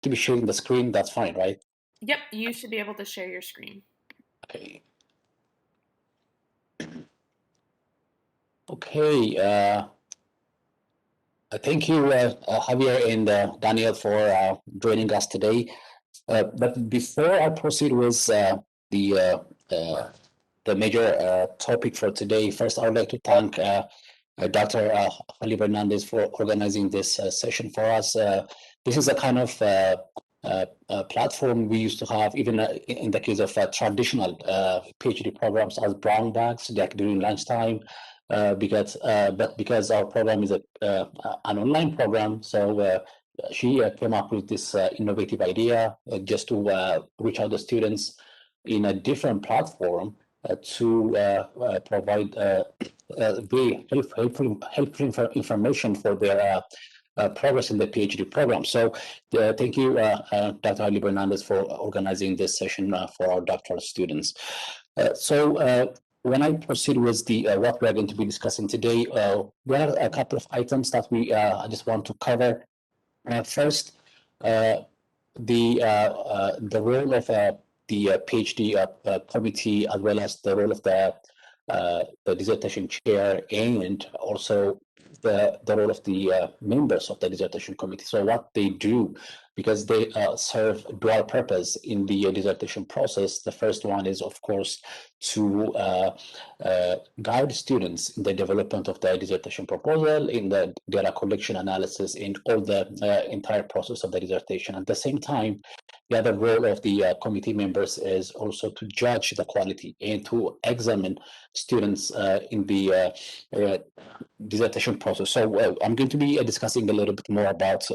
to be sharing the screen, that's fine, right? Yep, you should be able to share your screen. Okay. Okay. Thank you, Javier and Daniel, for joining us today. But before I proceed with the uh, uh, the major topic for today, first I would like to thank Dr. Hawley-Bernardez for organizing this session for us. This is a kind of platform we used to have, even in the case of traditional PhD programs, as brown bags, like during lunchtime. But because our program is an online program, so she came up with this innovative idea just to reach out to students in a different platform to provide very helpful information for their progress in the PhD program. So thank you, Dr. Hawley-Bernardez, for organizing this session for our doctoral students. When I proceed with the what we are going to be discussing today, there are a couple of items that I just want to cover. First, the role of the PhD committee, as well as the role of the dissertation chair, and also the role of the members of the dissertation committee. So what they do, because they serve dual purpose in the dissertation process. The first one is, of course, to guide students in the development of the dissertation proposal, in the data collection, analysis, in all the entire process of the dissertation. At the same time, the other role of the committee members is also to judge the quality and to examine students in the dissertation process. So I'm going to be discussing a little bit more about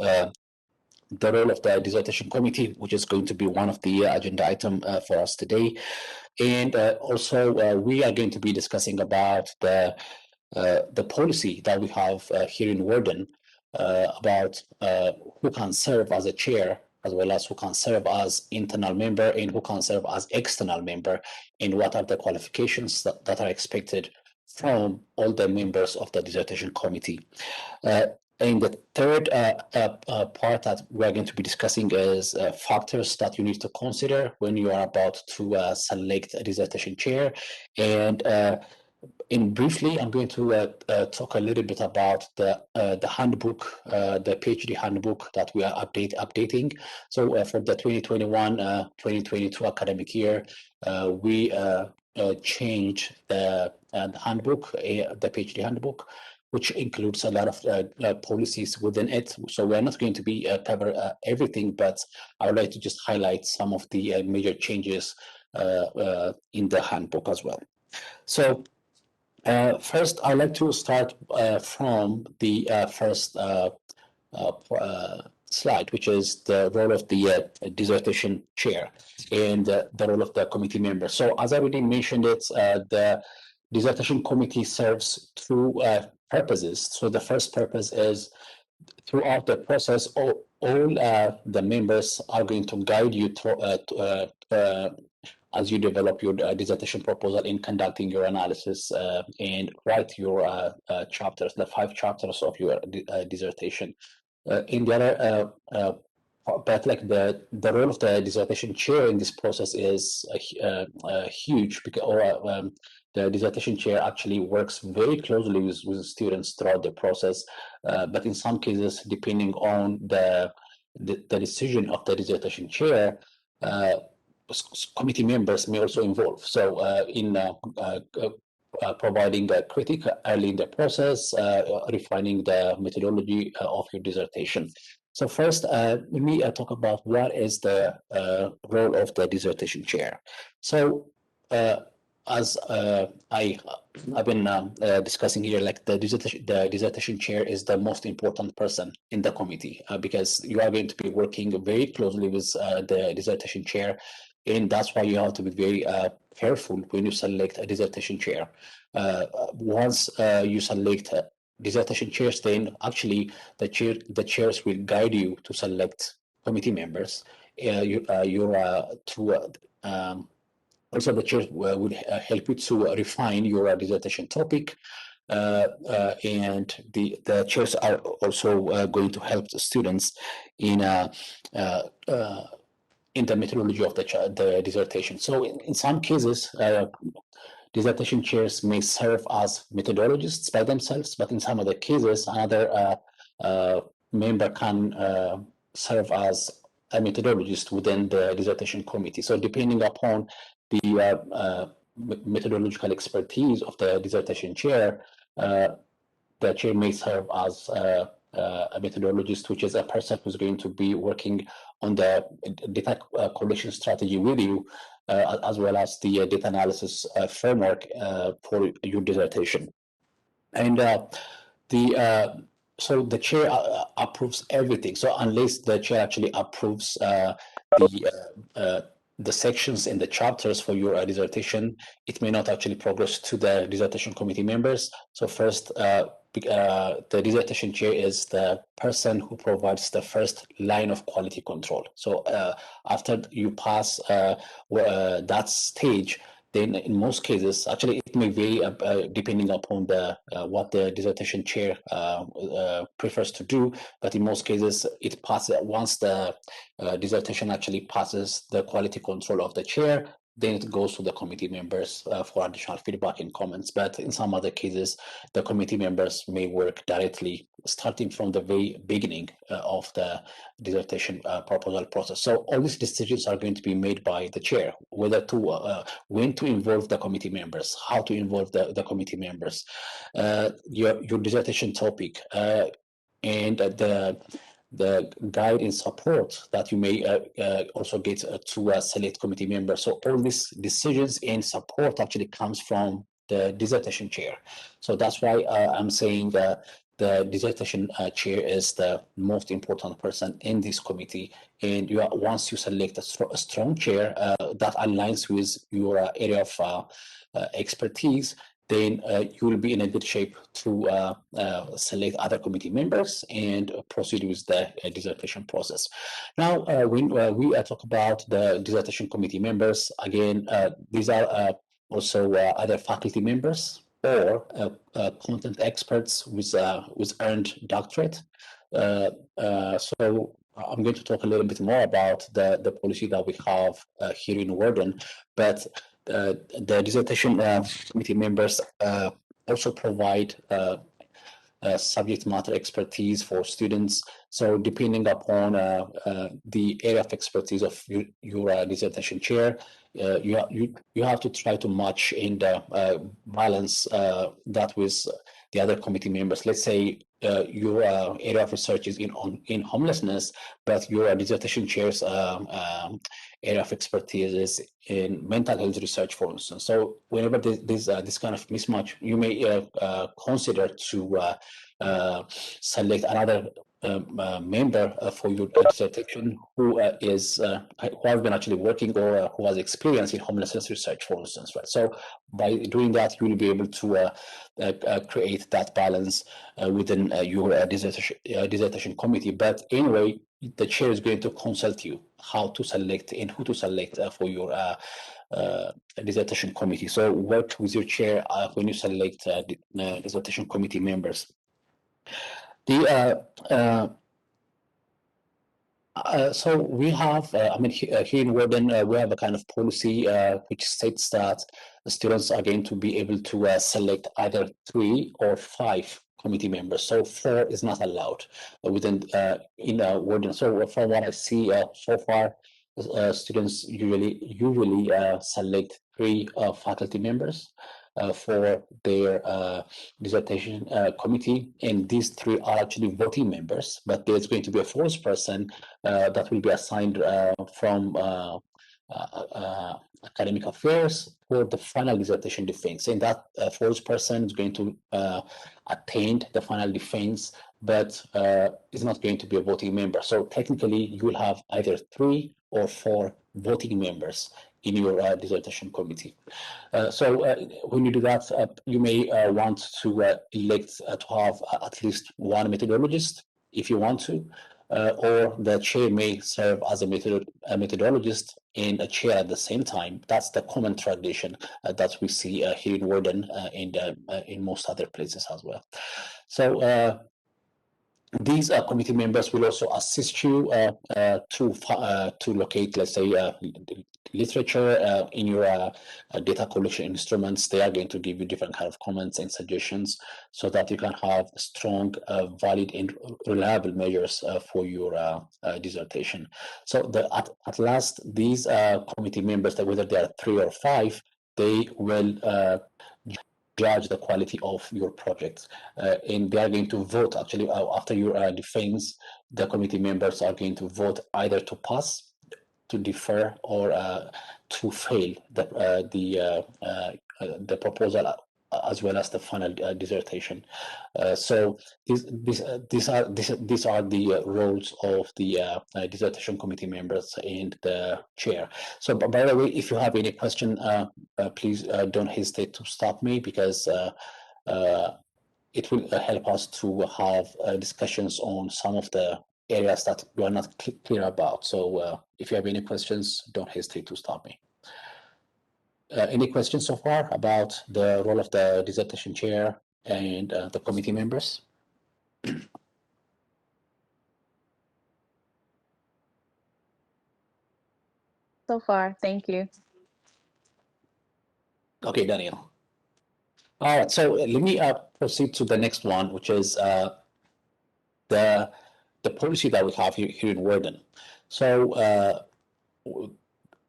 the role of the dissertation committee, which is going to be one of the agenda item for us today. And also, we are going to be discussing about the policy that we have here in Warden about who can serve as a chair, as well as who can serve as internal member and who can serve as external member, and what are the qualifications that are expected from all the members of the dissertation committee. And the third part that we're going to be discussing is factors that you need to consider when you are about to select a dissertation chair. And briefly, I'm going to talk a little bit about the handbook, the PhD handbook that we are updating. So for the 2021-2022 academic year, we changed the handbook, the PhD handbook, which includes a lot of policies within it. So we're not going to be cover everything, but I would like to just highlight some of the major changes in the handbook as well. So first, I'd like to start from the first slide, which is the role of the dissertation chair and the role of the committee member. So as I already mentioned it, the dissertation committee serves two purposes. So the first purpose is throughout the process, all the members are going to guide you as you develop your dissertation proposal in conducting your analysis and write your chapters, the 5 chapters of your dissertation. In the other but like the role of the dissertation chair in this process is huge, because the dissertation chair actually works very closely with students throughout the process. But in some cases, depending on the decision of the dissertation chair, committee members may also involve. So in providing a critique early in the process, refining the methodology of your dissertation. So first, let me talk about what is the role of the dissertation chair. So as I've been discussing here, like the dissertation chair is the most important person in the committee because you are going to be working very closely with the dissertation chair, and that's why you have to be very careful when you select a dissertation chair. Once you select dissertation chairs, then actually the chairs will guide you to select committee members. Also, the chair would help you to refine your dissertation topic, and the chairs are also going to help the students in uh, uh, in the methodology of the dissertation. So in some cases, dissertation chairs may serve as methodologists by themselves, but in some other cases, another member can serve as a methodologist within the dissertation committee. So depending upon the methodological expertise of the dissertation chair, the chair may serve as a methodologist, which is a person who's going to be working on the data collection strategy with you, as well as the data analysis framework for your dissertation. And so the chair approves everything. So unless the chair actually approves the sections and the chapters for your dissertation, it may not actually progress to the dissertation committee members. So first, the dissertation chair is the person who provides the first line of quality control. So after you pass that stage, then in most cases, actually it may vary depending upon the what the dissertation chair prefers to do, but in most cases it passes once the dissertation actually passes the quality control of the chair, then it goes to the committee members for additional feedback and comments. But in some other cases, the committee members may work directly starting from the very beginning of the dissertation proposal process. So all these decisions are going to be made by the chair, whether to when to involve the committee members, how to involve the committee members, your dissertation topic, and the guide and support that you may also get to select committee members. So all these decisions and support actually comes from the dissertation chair. So that's why I'm saying that the dissertation chair is the most important person in this committee. And once you select a strong chair that aligns with your area of expertise, then you will be in a good shape to select other committee members and proceed with the dissertation process. Now, when we talk about the dissertation committee members, again, these are also other faculty members or content experts with earned doctorate. So I'm going to talk a little bit more about the policy that we have here in Warden, but the dissertation committee members also provide subject matter expertise for students. So depending upon the area of expertise of your dissertation chair, you have to try to match and balance that with the other committee members. Let's say your area of research is in homelessness, but your dissertation chair's area of expertise is in mental health research, for instance. So whenever there's this kind of mismatch, you may consider to select another member for your dissertation who has been actually working or who has experience in homelessness research, for instance, right? So by doing that, you will be able to create that balance within your dissertation committee. But anyway, the chair is going to consult you how to select and who to select for your dissertation committee. So work with your chair when you select dissertation committee members. So we have, here in Warden, we have a kind of policy which states that the students are going to be able to select either 3 or 5 committee members. So 4 is not allowed within in Warden. So from what I see so far, students usually select 3 faculty members for their dissertation committee, and these 3 are actually voting members, but there's going to be a 4th person that will be assigned from academic affairs for the final dissertation defense, and that 4th person is going to attend the final defense, but is not going to be a voting member. So technically, you will have either 3 or 4 voting members in your dissertation committee. So when you do that, you may want to elect to have at least one methodologist if you want to. or the chair may serve as a methodologist and a chair at the same time. That's the common tradition that we see here in Warden and in most other places as well. So these committee members will also assist you to locate, let's say, literature in your data collection instruments. They are going to give you different kind of comments and suggestions so that you can have strong, valid, and reliable measures for your dissertation. So at last, these committee members, whether they are 3 or 5, they will judge the quality of your project. And they are going to vote, actually, after your defense, the committee members are going to vote either to pass, to defer, or to fail the proposal, as well as the final dissertation. So these are the roles of the dissertation committee members and the chair. So, by the way, if you have any question, please don't hesitate to stop me, because it will help us to have discussions on some of the areas that we are not clear about. So if you have any questions, don't hesitate to stop me. Any questions so far about the role of the dissertation chair and the committee members? So far, thank you. Okay, Daniel. All right, so let me proceed to the next one, which is the policy that we have here in Warden. So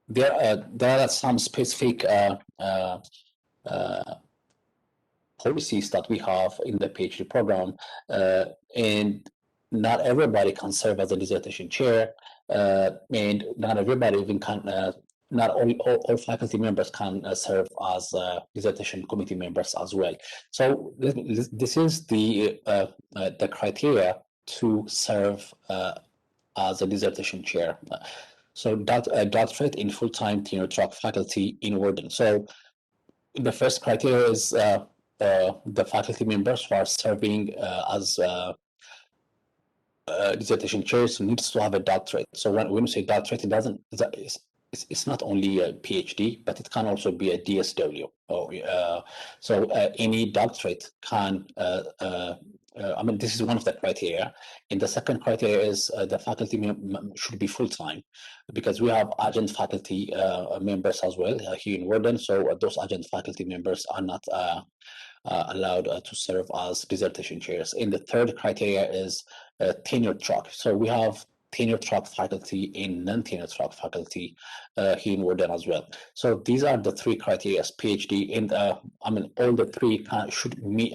there are some specific policies that we have in the PhD program, and not everybody can serve as a dissertation chair, and not everybody even can. Not all faculty members can serve as dissertation committee members as well. So this is the criteria to serve as a dissertation chair. So doctorate in full-time tenure track faculty in Warden. So the first criteria is the faculty members who are serving as dissertation chairs needs to have a doctorate. So when we say doctorate, it doesn't. It's not only a PhD, but it can also be a DSW. So any doctorate can. I mean, this is one of the criteria. And the second criteria is the faculty should be full-time, because we have adjunct faculty members as well here in Warden. So those adjunct faculty members are not allowed to serve as dissertation chairs. And the third criteria is tenure track. So we have tenure track faculty and non-tenure track faculty here in Warden as well. So these are the three criteria: PhD, and I mean, all the three should meet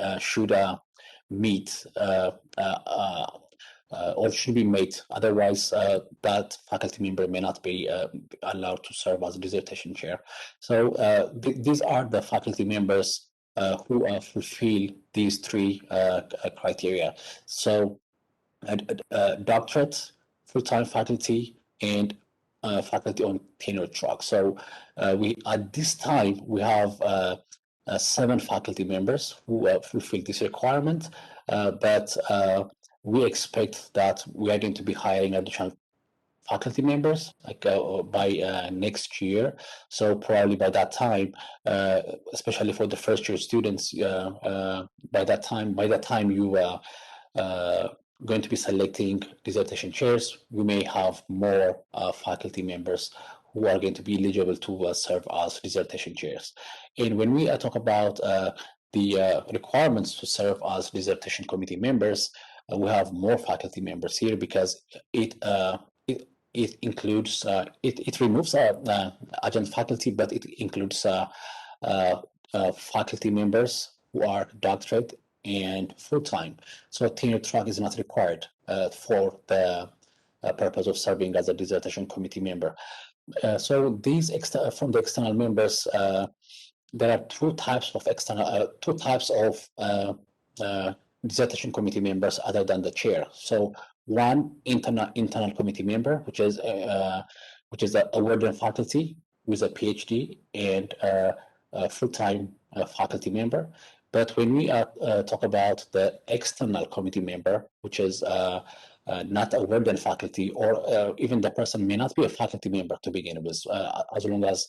or should be met. Otherwise, that faculty member may not be allowed to serve as a dissertation chair. So these are the faculty members who fulfill these three criteria. So doctorate, full-time faculty, and faculty on tenure track. So we at this time we have 7 faculty members who fulfill this requirement, but we expect that we are going to be hiring additional faculty members like by next year. So probably by that time, especially for the first year students, by that time you going to be selecting dissertation chairs, we may have more faculty members who are going to be eligible to serve as dissertation chairs. And when we talk about the requirements to serve as dissertation committee members, we have more faculty members here, because it includes it removes adjunct faculty, but it includes faculty members who are doctorate and full-time. So tenure track is not required for the purpose of serving as a dissertation committee member. So these from the external members, there are two types of dissertation committee members other than the chair. So one internal committee member, which is a Warden faculty with a PhD and a full-time faculty member. But when we talk about the external committee member, which is not a Wharton faculty, or even the person may not be a faculty member to begin with, as long as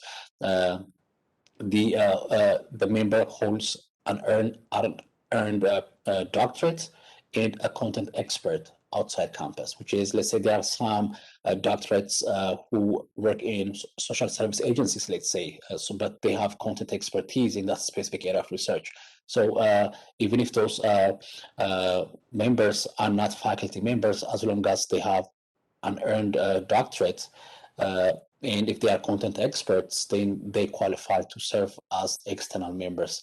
the member holds an earned doctorate and a content expert outside campus, which is, let's say there are some doctorates who work in social service agencies, let's say, but they have content expertise in that specific area of research. So even if those members are not faculty members, as long as they have an earned doctorate, and if they are content experts, then they qualify to serve as external members.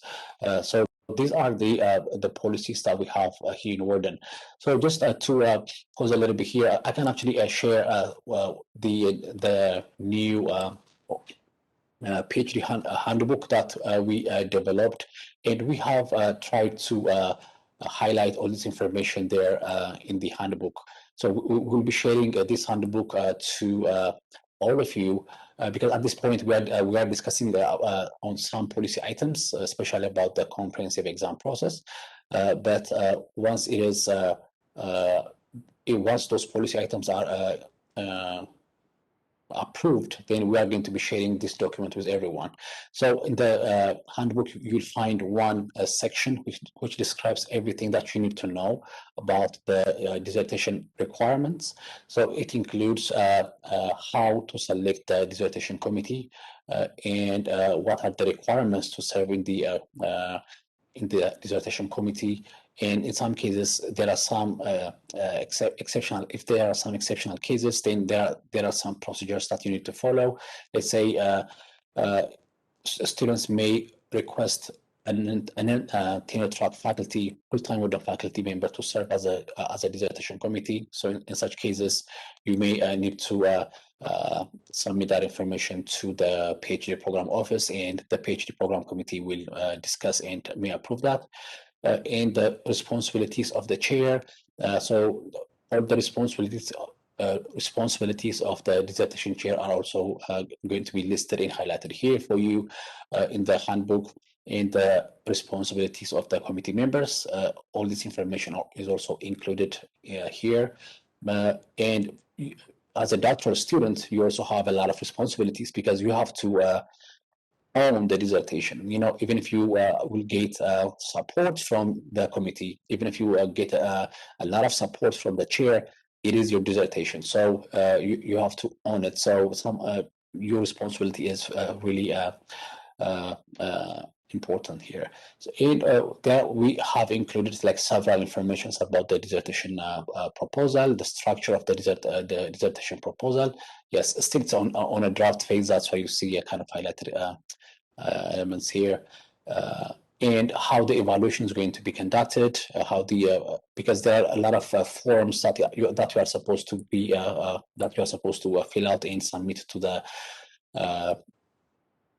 So these are the policies that we have here in Wharton. So just to pause a little bit here, I can actually share the new PhD handbook that we developed, and we have tried to highlight all this information there in the handbook. So we'll be sharing this handbook to all of you, because at this point we are discussing on some policy items, especially about the comprehensive exam process. But once it is once those policy items are approved, then we are going to be sharing this document with everyone. So in the handbook, you'll find one section which describes everything that you need to know about the dissertation requirements. So it includes how to select the dissertation committee and what are the requirements to serve in the dissertation committee. And in some cases, there are some exceptional. If there are some exceptional cases, then there are some procedures that you need to follow. Let's say students may request an tenure-track faculty, full-time Wharton faculty member to serve as a dissertation committee. So in such cases, you may need to submit that information to the PhD program office, and the PhD program committee will discuss and may approve that. And the responsibilities of the chair. So all the responsibilities of the dissertation chair are also going to be listed and highlighted here for you in the handbook. And the responsibilities of the committee members. All this information is also included here. And as a doctoral student, you also have a lot of responsibilities because you have to own the dissertation. Even if you will get support from the committee, even if you get a lot of support from the chair, it is your dissertation. So you have to own it. So your responsibility is really important here. So there we have included like several informations about the dissertation proposal, the structure of the dissertation proposal. Yes, still it's on a draft phase. That's why you see a kind of highlighted elements here, and how the evaluation is going to be conducted. Because there are a lot of forms that you are supposed to be fill out and submit to the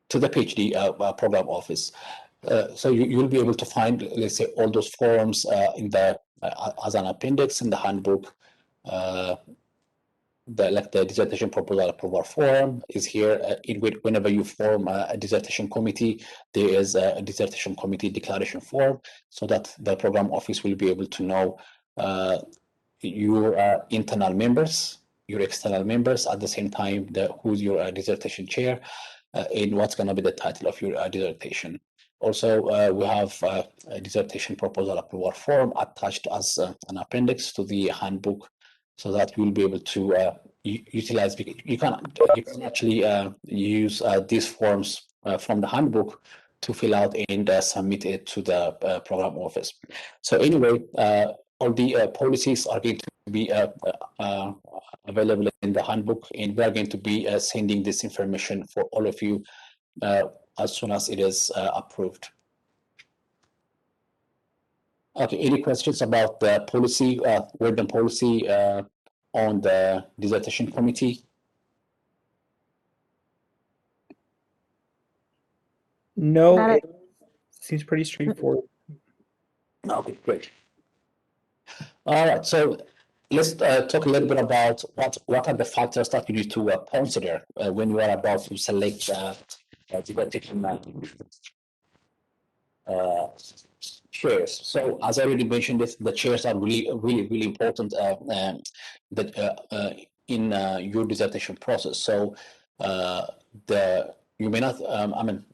PhD program office. So you'll be able to find, let's say, all those forms in the as an appendix in the handbook. The dissertation proposal approval form is here. Whenever you form a dissertation committee, there is a dissertation committee declaration form, so that the program office will be able to know your internal members, your external members, at the same time who's your dissertation chair, and what's going to be the title of your dissertation. Also, we have a dissertation proposal approval form attached as an appendix to the handbook, so that you'll be able to utilize. You can actually use these forms from the handbook to fill out and submit it to the program office. So anyway, all the policies are going to be available in the handbook, and we are going to be sending this information for all of you as soon as it is approved. Okay, any questions about the policy, Wharton policy on the dissertation committee? No, it seems pretty straightforward. Okay, great. All right, so let's talk a little bit about what are the factors that you need to consider when you are about to select dissertation chairs. So as I already mentioned, the chairs are really important that in your dissertation process. So the you may not I mean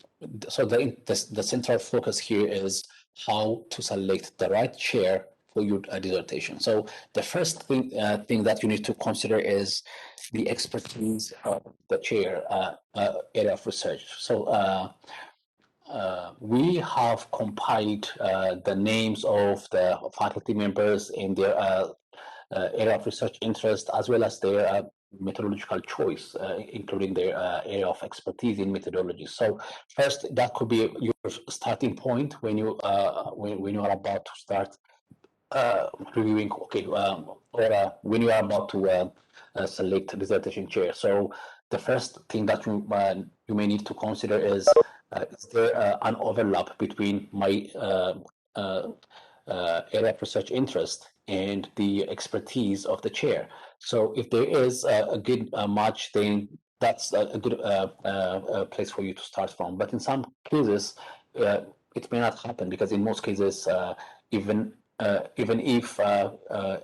so the central focus here is how to select the right chair for your dissertation. So the first thing that you need to consider is the expertise of the chair area of research. So we have compiled the names of the faculty members in their area of research interest, as well as their methodological choice, including their area of expertise in methodology. So first, that could be your starting point when when you are about to start reviewing, okay, or when you are about to select dissertation chair. So the first thing that you may need to consider is there an overlap between my area of research interest and the expertise of the chair. So if there is a good match, then that's a good place for you to start from. But in some cases, it may not happen, because in most cases, even if a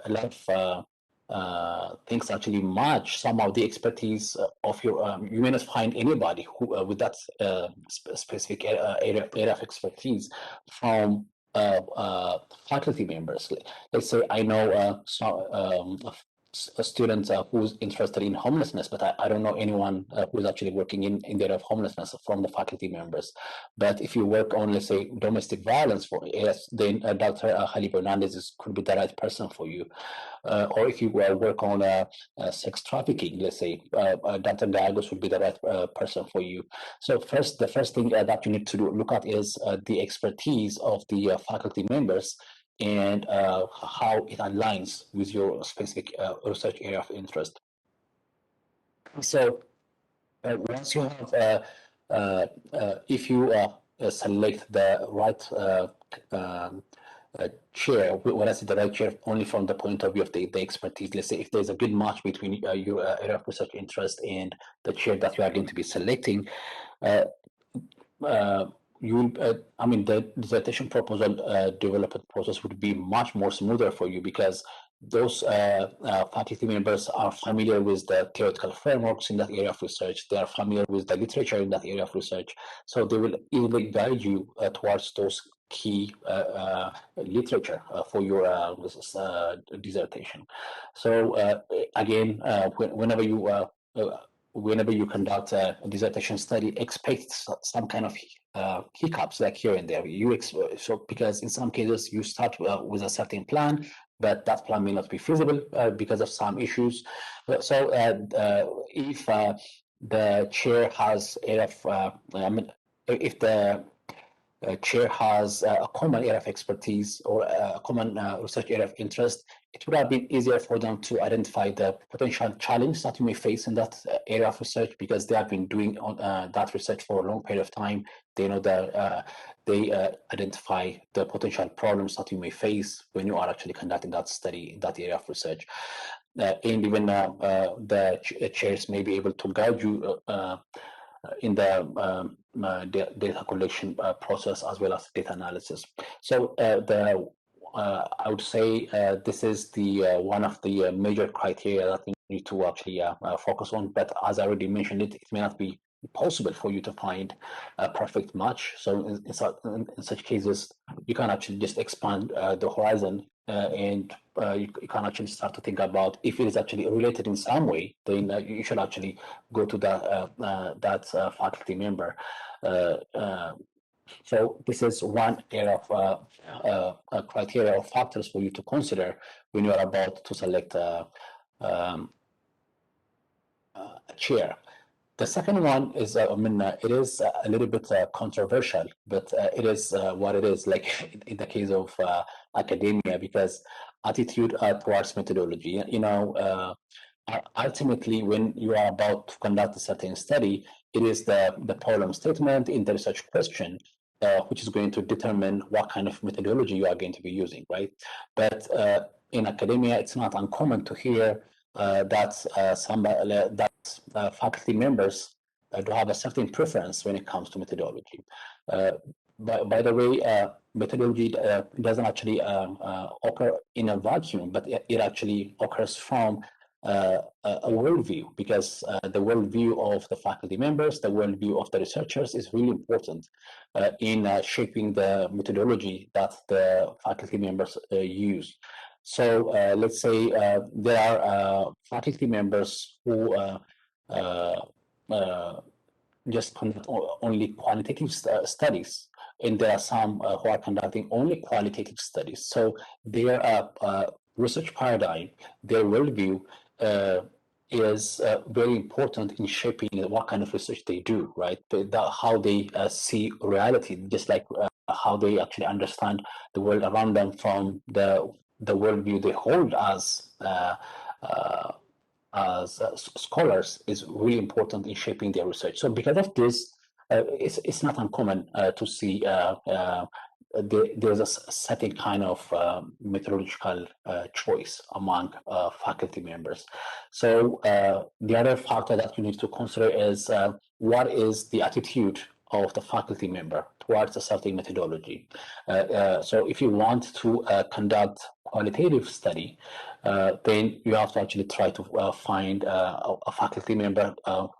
lot of things actually match some of the expertise of your, you may not find anybody who with that specific area of expertise from faculty members. Let's say I know a student who's interested in homelessness, but I don't know anyone who's actually working in the area of homelessness from the faculty members. But if you work on, let's say, domestic violence, yes, then Dr. Hawley-Bernardez could be the right person for you. Or if you work on sex trafficking, let's say, Dr. Gallegos would be the right person for you. So the first thing that you need to look at is the expertise of the faculty members, and how it aligns with your specific research area of interest. So once you have, if you select the right chair, when I say the right chair, only from the point of view of the expertise, let's say if there's a good match between your area of research interest and the chair that you are going to be selecting, I mean, the dissertation proposal development process would be much more smoother for you, because those faculty members are familiar with the theoretical frameworks in that area of research. They are familiar with the literature in that area of research. So they will easily guide you towards those key literature for your dissertation. So again, whenever you conduct a dissertation study, expect some kind of hiccups like here and there. So because in some cases you start with a certain plan, but that plan may not be feasible because of some issues. So if the chair has I mean, if the chair has a common area of expertise or a common research area of interest, it would have been easier for them to identify the potential challenge that you may face in that area of research, because they have been doing that research for a long period of time. They know that they identify the potential problems that you may face when you are actually conducting that study in that area of research. And even the chairs may be able to guide you in the data collection process, as well as data analysis. So I would say this is the one of the major criteria that you need to actually focus on. But as I already mentioned, it may not be possible for you to find a perfect match. So in such cases, you can actually just expand the horizon, and you can actually start to think about if it is actually related in some way. Then you should actually go to that faculty member. So this is one area of criteria or factors for you to consider when you are about to select a chair. The second one is, I mean, it is a little bit controversial, but it is what it is, like in the case of academia, because attitude towards methodology. Ultimately, when you are about to conduct a certain study, it is the problem statement in the research question which is going to determine what kind of methodology you are going to be using, right? But in academia, it's not uncommon to hear that faculty members do have a certain preference when it comes to methodology. by the way, methodology doesn't actually occur in a vacuum, but it actually occurs from a worldview, because the worldview of the faculty members, the worldview of the researchers is really important in shaping the methodology that the faculty members use. So let's say there are faculty members who just conduct only quantitative studies, and there are some who are conducting only qualitative studies. So their research paradigm, their worldview is very important in shaping what kind of research they do, right? How they see reality, just like how they actually understand the world around them from the worldview they hold as scholars is really important in shaping their research. So because of this, it's not uncommon to see there's a certain kind of methodological choice among faculty members. So the other factor that you need to consider is what is the attitude of the faculty member towards a certain methodology. So if you want to conduct qualitative study, then you have to actually try to find a faculty member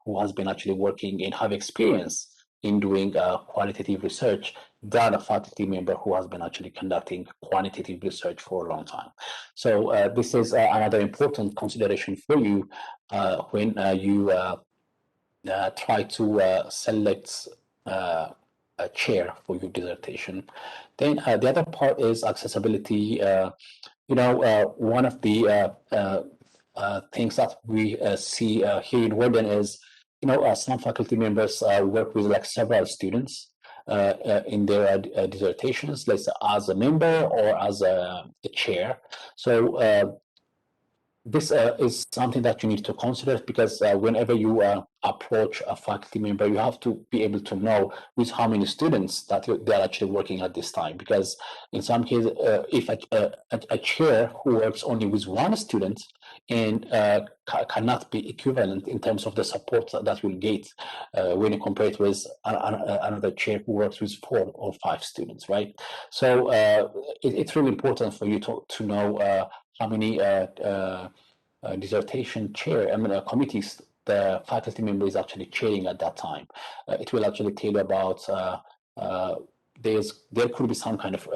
who has been actually working and have experience in doing qualitative research than a faculty member who has been actually conducting quantitative research for a long time. So this is another important consideration for you when you try to select a chair for your dissertation. Then the other part is accessibility. One of the things that we see here in Warden is, some faculty members work with like several students in their dissertations, let's say as a member or as a chair. So this is something that you need to consider, because whenever you approach a faculty member, you have to be able to know with how many students that they're actually working at this time. Because in some cases, if a chair who works only with one student and cannot be equivalent in terms of the support that will get when you compare it with another chair who works with 4 or 5 students, right? So it's really important for you to know how many dissertation committees the faculty member is actually chairing at that time. It will actually tell you about there could be some kind of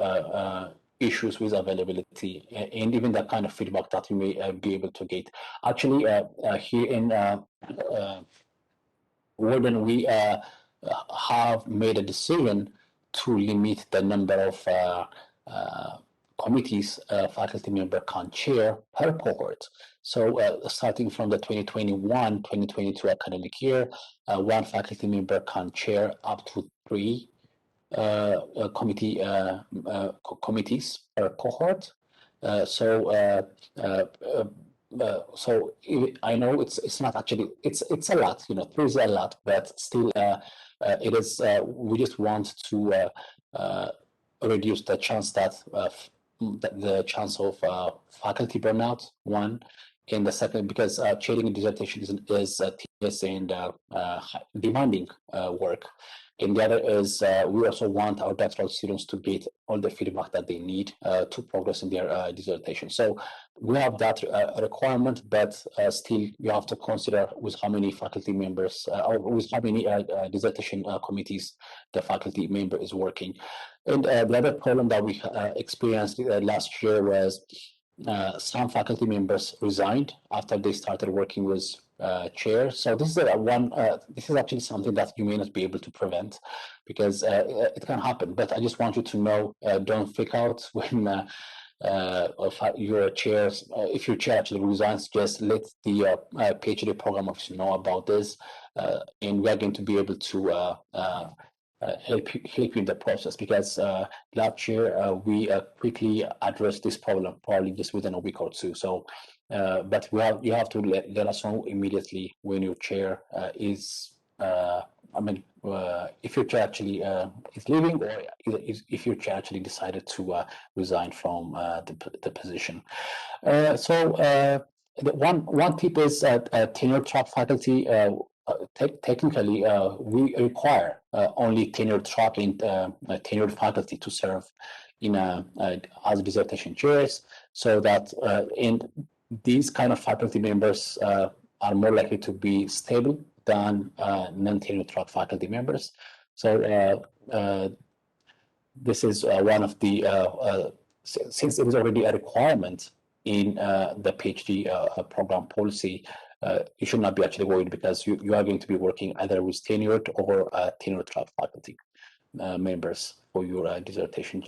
issues with availability, and even that kind of feedback that you may be able to get. Actually, here in Warden, we have made a decision to limit the number of committees faculty member can chair per cohort. So starting from the 2021-2022 academic year, one faculty member can chair up to 3 committees per cohort. So I know it's not actually, it's a lot, 3 is a lot, but still it is. We just want to reduce the chance that the chance of faculty burnout, one, and the second, because chairing a dissertation is tedious and demanding work. And the other is we also want our doctoral students to get all the feedback that they need to progress in their dissertation. So we have that requirement, but still you have to consider with how many faculty members or with how many dissertation committees the faculty member is working. And the other problem that we experienced last year was some faculty members resigned after they started working with chair. So this is this is actually something that you may not be able to prevent, because it can happen. But I just want you to know, don't freak out when your chairs, if your chair actually resigns, just let the PhD program officer know about this, and we are going to be able to help you in the process, because last year we quickly addressed this problem, probably just within a week or two. So but you have to let us know immediately when your chair is if your chair actually is leaving, or if your chair actually decided to resign from the position. So the one tip is tenured track faculty. technically, we require only tenured track and tenured faculty to serve in as dissertation chairs, so that in these kind of faculty members are more likely to be stable than non-tenured track faculty members. So this is one of the since it is already a requirement in the PhD program policy, you should not be actually worried, because you are going to be working either with tenured or tenured track faculty members for your dissertation.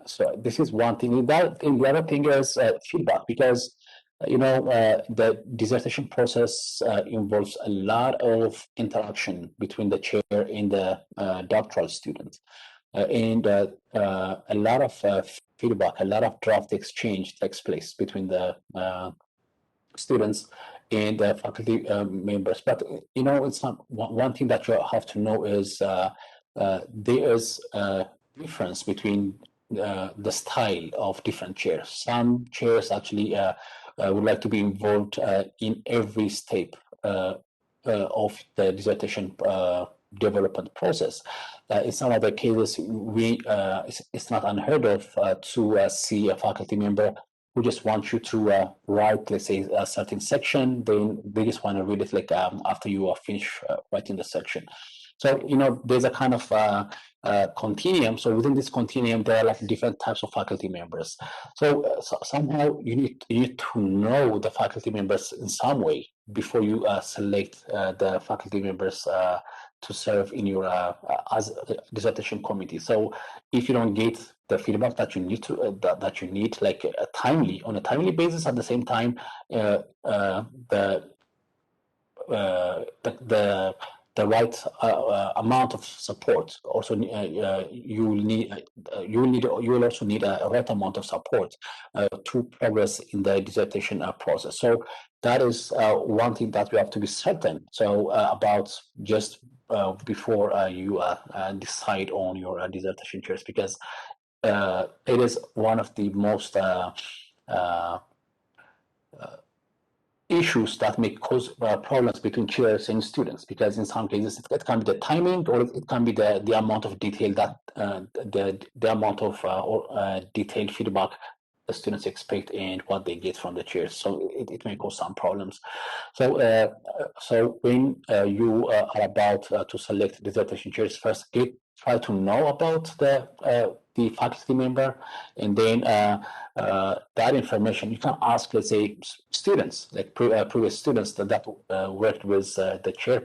So this is one thing. The other thing is feedback, because the dissertation process involves a lot of interaction between the chair and the doctoral student. And a lot of feedback, a lot of draft exchange takes place between the students and the faculty members. But it's not one thing that you have to know is there is a difference between the style of different chairs. Some chairs actually would like to be involved in every step of the dissertation development process. In some other cases, it's not unheard of to see a faculty member who just wants you to write, let's say, a certain section, then they just want to read it like after you are finished writing the section. So there's a kind of continuum. So within this continuum, there are like different types of faculty members. So somehow you need to know the faculty members in some way before you select the faculty members to serve in your as a dissertation committee. So if you don't get the feedback that you need to that you need like on a timely basis, at the same time the right amount of support also you will also need a right amount of support to progress in the dissertation process. So that is one thing that we have to be certain about just before you decide on your dissertation chairs, because it is one of the most issues that may cause problems between chairs and students, because in some cases it can be the timing, or it can be the amount of detail that the amount of detailed feedback the students expect and what they get from the chairs. So it may cause some problems. So so when you are about to select dissertation chairs, first try to know about the faculty member, and then that information you can ask, let's say, students, like previous students that worked with the chair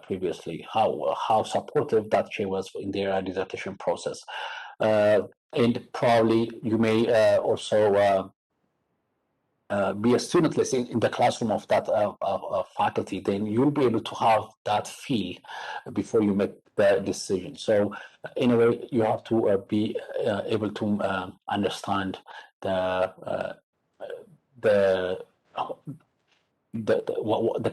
previously, how supportive that chair was in their dissertation process. And probably you may also be a student, let's say, in the classroom of that faculty. Then you'll be able to have that feel before you make the decision. So in a way, you have to be able to understand the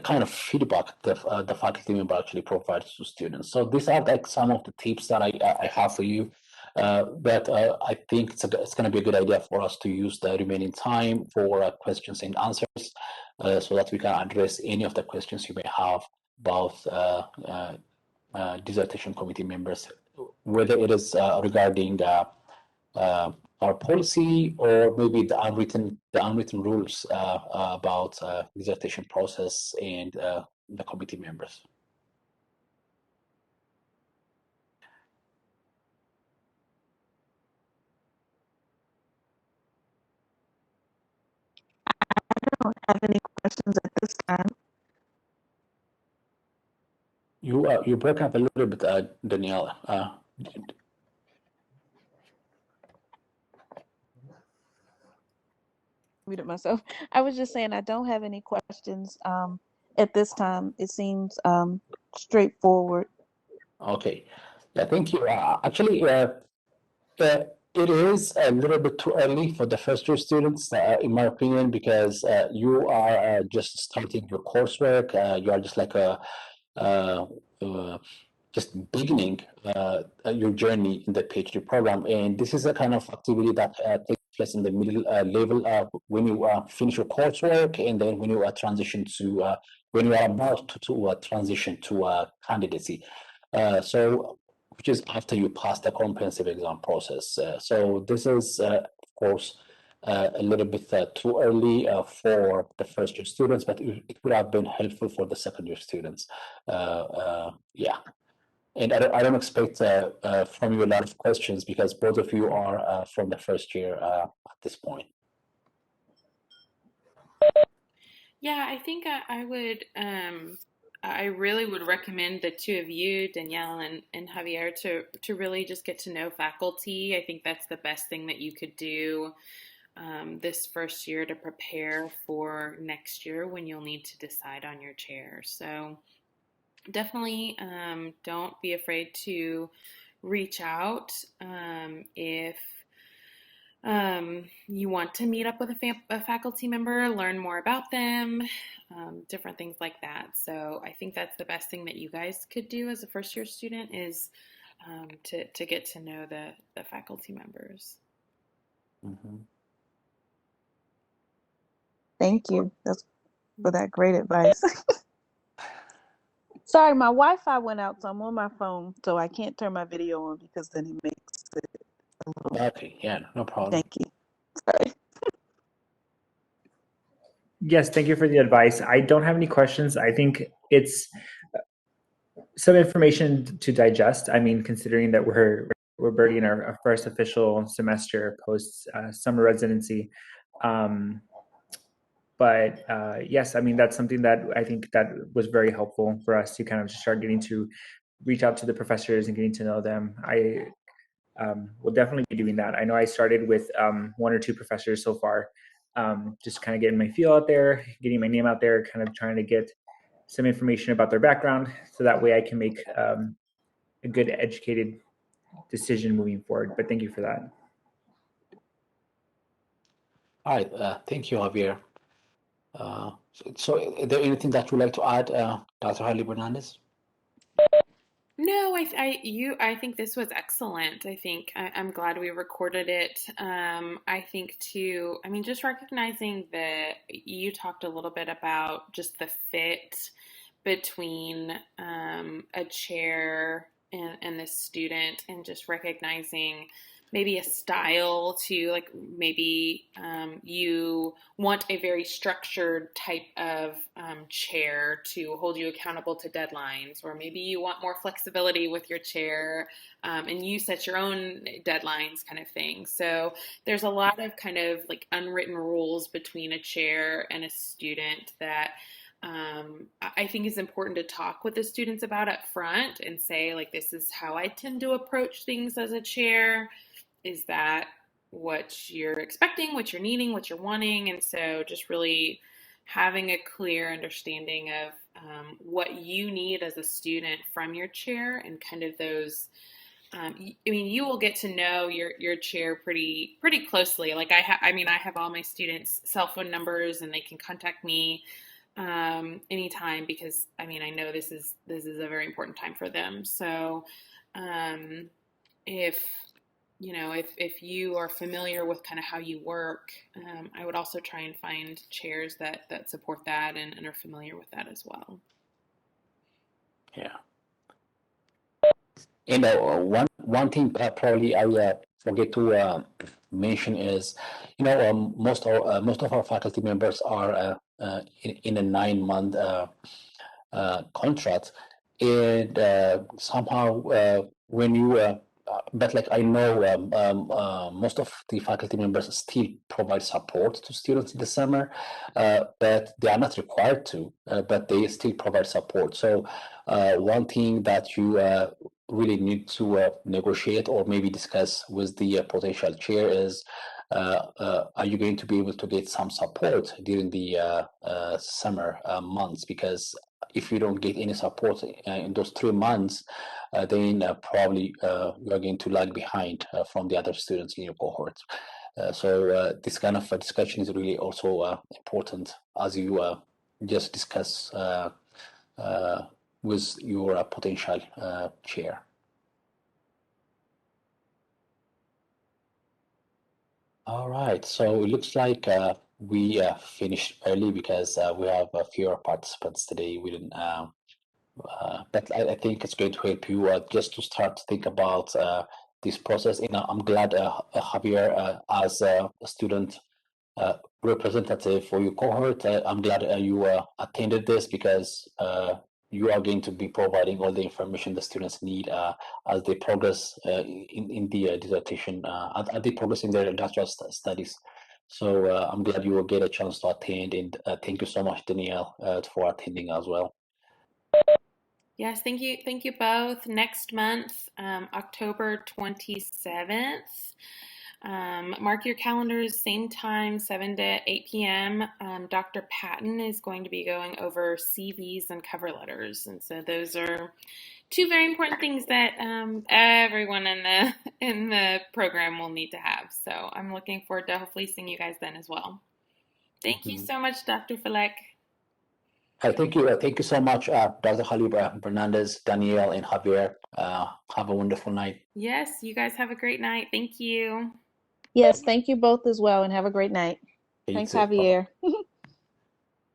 kind of feedback the faculty member actually provides to students. So these are like some of the tips that I have for you. But I think it's going to be a good idea for us to use the remaining time for questions and answers, so that we can address any of the questions you may have about dissertation committee members, whether it is regarding our policy, or maybe the unwritten rules about dissertation process and the committee members. I don't have any questions at this time. You broke up a little bit, Daniela. Muted myself. I was just saying I don't have any questions at this time. It seems straightforward. Okay, yeah, thank you. Actually, it is a little bit too early for the first year students, in my opinion, because you are just starting your coursework. You are just like just beginning your journey in the PhD program, and this is a kind of activity that takes place in the middle level when you finish your coursework, and then when you transition to when you are about to transition to candidacy. So, which is after you pass the comprehensive exam process. So this is, of course, a little bit too early for the first year students, but it would have been helpful for the second year students. Yeah. And I don't expect from you a lot of questions because both of you are from the first year at this point. Yeah, I think I would, I really would recommend the two of you, Danielle and Javier, to really just get to know faculty. I think that's the best thing that you could do this first year to prepare for next year when you'll need to decide on your chair. So definitely don't be afraid to reach out if you want to meet up with a faculty member, learn more about them, different things like that. So I think that's the best thing that you guys could do as a first year student is to get to know the faculty members. Mm-hmm. Thank you. That's for that great advice. Sorry, my Wi-Fi went out, so I'm on my phone, so I can't turn my video on because then it makes it a little Okay, yeah, no problem. janky. Sorry. Yes, thank you for the advice. I don't have any questions. I think it's some information to digest. I mean, considering that we're already in our first official semester post summer residency. But yes, I mean, that's something that I think that was very helpful for us to kind of start getting to reach out to the professors and getting to know them. I will definitely be doing that. I know I started with one or two professors so far, just kind of getting my feel out there, getting my name out there, kind of trying to get some information about their background so that way I can make a good educated decision moving forward. But thank you for that. All right, thank you, Javier. So is there anything that you'd like to add, Dr. Hawley-Bernardez? No, I think this was excellent. I think I'm glad we recorded it. I think too, I mean, just recognizing that you talked a little bit about just the fit between a chair and the student, and just recognizing maybe a style to like maybe you want a very structured type of chair to hold you accountable to deadlines, or maybe you want more flexibility with your chair and you set your own deadlines kind of thing. So there's a lot of kind of like unwritten rules between a chair and a student that I think is important to talk with the students about up front and say, like, this is how I tend to approach things as a chair. Is that what you're expecting, what you're needing, what you're wanting? And so just really having a clear understanding of what you need as a student from your chair, and kind of those I mean, you will get to know your chair pretty closely. Like I have all my students' cell phone numbers, and they can contact me anytime, because I mean, I know this is a very important time for them. So if if you are familiar with kind of how you work, I would also try and find chairs that support that and are familiar with that as well. Yeah. And one thing probably I forget to mention is, most of our faculty members are in a 9-month contract, and somehow when you but like I know most of the faculty members still provide support to students in the summer, but they are not required to, but they still provide support. So one thing that you really need to negotiate or maybe discuss with the potential chair is, are you going to be able to get some support during the summer months? Because if you don't get any support in those 3 months, then probably you are going to lag behind from the other students in your cohort. So this kind of discussion is really also important as you just discuss with your potential chair. All right, so it looks like we finished early because we have fewer participants today. We didn't, but I think it's going to help you just to start to think about this process. And I'm glad Javier, as a student representative for your cohort, I'm glad you attended this because you are going to be providing all the information the students need as they progress in the dissertation, as they progress in their industrial studies. So I'm glad you will get a chance to attend, and thank you so much, Danielle, for attending as well. Yes, thank you both. Next month, October 27th. Mark your calendars, same time, 7 to 8 p.m. Dr. Patton is going to be going over CVs and cover letters. And so those are two very important things that everyone in the program will need to have. So I'm looking forward to hopefully seeing you guys then as well. Thank you so much, Dr. Felleke. Thank you so much, Dr. Hawley-Bernardez, Danielle, and Javier. Have a wonderful night. Yes, you guys have a great night. Thank you. Yes, thank you both as well, and have a great night. You Thanks, too. Bye-bye. Javier.